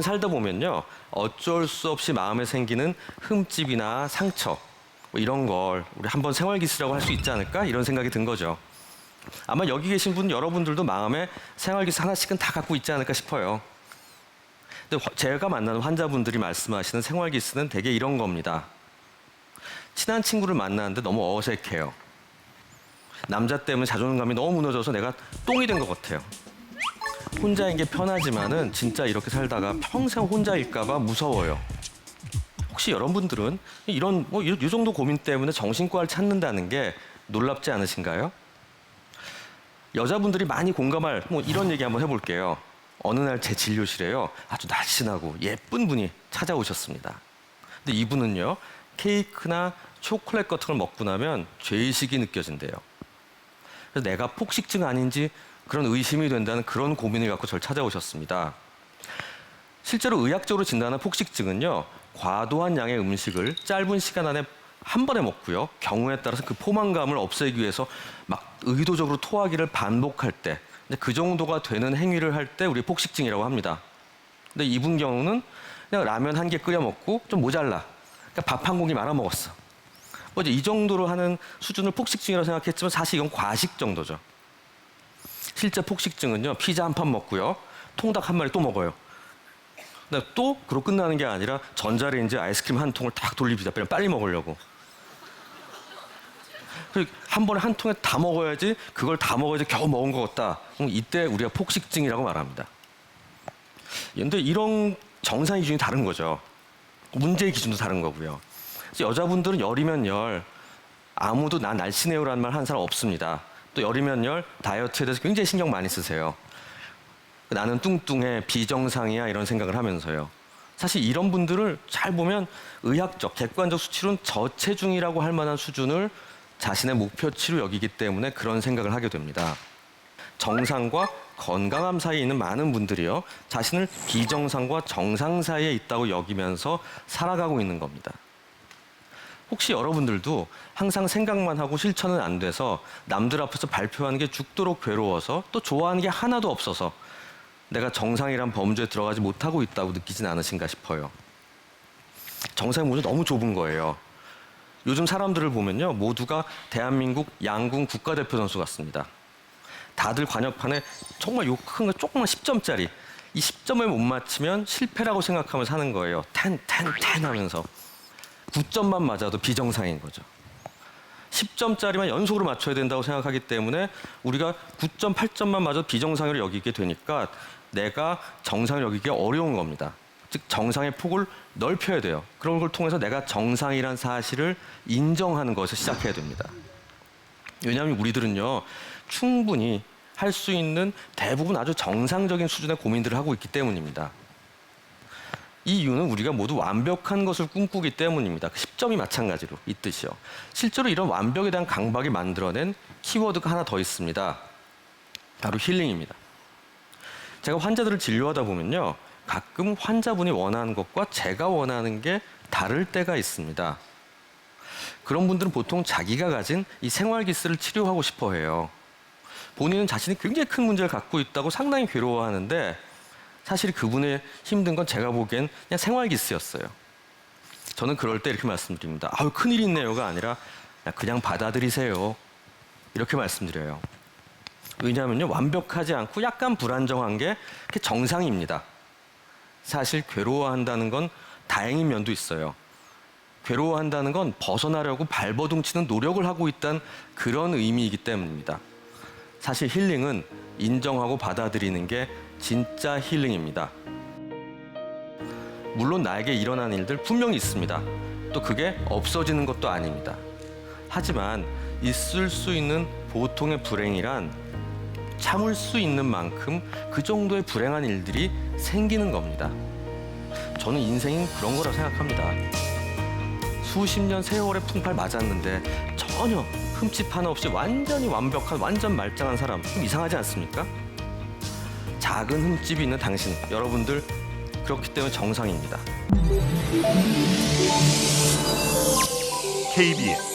살다 보면요, 어쩔 수 없이 마음에 생기는 흠집이나 상처 뭐 이런 걸 우리 한번 생활기스라고 할 수 있지 않을까 이런 생각이 든 거죠. 아마 여기 계신 분 여러분들도 마음에 생활기스 하나씩은 다 갖고 있지 않을까 싶어요. 근데 제가 만나는 환자분들이 말씀하시는 생활기스는 대개 이런 겁니다. 친한 친구를 만나는데 너무 어색해요. 남자 때문에 자존감이 너무 무너져서 내가 똥이 된 것 같아요. 혼자인 게 편하지만은 진짜 이렇게 살다가 평생 혼자일까 봐 무서워요. 혹시 여러분들은 이런 이 정도 고민 때문에 정신과를 찾는다는 게 놀랍지 않으신가요? 여자분들이 많이 공감할 이런 얘기 한번 해볼게요. 어느 날 제 진료실에요, 아주 날씬하고 예쁜 분이 찾아오셨습니다. 근데 이분은요, 케이크나 초콜릿 같은 걸 먹고 나면 죄의식이 느껴진대요. 그래서 내가 폭식증 아닌지 그런 의심이 된다는 그런 고민을 갖고 저를 찾아오셨습니다. 실제로 의학적으로 진단한 폭식증은요, 과도한 양의 음식을 짧은 시간 안에 한 번에 먹고요, 경우에 따라서 그 포만감을 없애기 위해서 막 의도적으로 토하기를 반복할 때, 그 정도가 되는 행위를 할 때 우리 폭식증이라고 합니다. 근데 이분 경우는 그냥 라면 한 개 끓여 먹고 좀 모자라, 그러니까 밥 한 공기 말아 먹었어. 이제 이 정도로 하는 수준을 폭식증이라고 생각했지만 사실 이건 과식 정도죠. 실제 폭식증은요, 피자 한 판 먹고요, 통닭 한 마리 또 먹어요. 근데 또 그러고 끝나는 게 아니라 전자레인지에 아이스크림 한 통을 딱 돌립니다. 빨리 먹으려고. 한 번에 한 통에 다 먹어야지, 그걸 다 먹어야지 겨우 먹은 것 같다. 그럼 이때 우리가 폭식증이라고 말합니다. 그런데 이런 정상 기준이 다른 거죠. 문제의 기준도 다른 거고요. 여자분들은 열이면 열, 아무도 나 날씬해요라는 말 하는 사람 없습니다. 또 열이면 열, 다이어트에 대해서 굉장히 신경 많이 쓰세요. 나는 뚱뚱해, 비정상이야 이런 생각을 하면서요. 사실 이런 분들을 잘 보면 의학적, 객관적 수치로는 저체중이라고 할 만한 수준을 자신의 목표치로 여기기 때문에 그런 생각을 하게 됩니다. 정상과 건강함 사이에 있는 많은 분들이요, 자신을 비정상과 정상 사이에 있다고 여기면서 살아가고 있는 겁니다. 혹시 여러분들도 항상 생각만 하고 실천은 안 돼서 남들 앞에서 발표하는 게 죽도록 괴로워서 또 좋아하는 게 하나도 없어서 내가 정상이란 범주에 들어가지 못하고 있다고 느끼진 않으신가 싶어요. 정상의 범주 너무 좁은 거예요. 요즘 사람들을 보면요, 모두가 대한민국 양궁 국가대표 선수 같습니다. 다들 관역판에 정말 요 큰 거 조그만 10점짜리, 이 10점을 못 맞히면 실패라고 생각하면서 사는 거예요. 텐 하면서 9점만 맞아도 비정상인 거죠. 10점짜리만 연속으로 맞춰야 된다고 생각하기 때문에 우리가 9점, 8점만 맞아도 비정상으로 여기게 되니까 내가 정상을 여기기 어려운 겁니다. 즉 정상의 폭을 넓혀야 돼요. 그런 걸 통해서 내가 정상이란 사실을 인정하는 것을 시작해야 됩니다. 왜냐하면 우리들은요, 충분히 할 수 있는 대부분 아주 정상적인 수준의 고민들을 하고 있기 때문입니다. 이 이유는 우리가 모두 완벽한 것을 꿈꾸기 때문입니다. 10점이 마찬가지로 이 뜻이요. 실제로 이런 완벽에 대한 강박이 만들어낸 키워드가 하나 더 있습니다. 바로 힐링입니다. 제가 환자들을 진료하다 보면요, 가끔 환자분이 원하는 것과 제가 원하는 게 다를 때가 있습니다. 그런 분들은 보통 자기가 가진 이 생활기스를 치료하고 싶어 해요. 본인은 자신이 굉장히 큰 문제를 갖고 있다고 상당히 괴로워하는데 사실 그분의 힘든 건 제가 보기엔 그냥 생활기스였어요. 저는 그럴 때 이렇게 말씀드립니다. 아유, 큰일 있네요가 아니라 그냥 받아들이세요. 이렇게 말씀드려요. 왜냐하면요, 완벽하지 않고 약간 불안정한 게 그게 정상입니다. 사실 괴로워한다는 건 다행인 면도 있어요. 괴로워한다는 건 벗어나려고 발버둥치는 노력을 하고 있다는 그런 의미이기 때문입니다. 사실 힐링은 인정하고 받아들이는 게 진짜 힐링입니다. 물론 나에게 일어난 일들 분명히 있습니다. 또 그게 없어지는 것도 아닙니다. 하지만 있을 수 있는 보통의 불행이란 참을 수 있는 만큼 그 정도의 불행한 일들이 생기는 겁니다. 저는 인생이 그런 거라고 생각합니다. 수십 년 세월의 풍파를 맞았는데 전혀 흠집 하나 없이 완전히 완벽한, 완전 말짱한 사람, 좀 이상하지 않습니까? 작은 흠집이 있는 당신, 여러분들 그렇기 때문에 정상입니다. KBS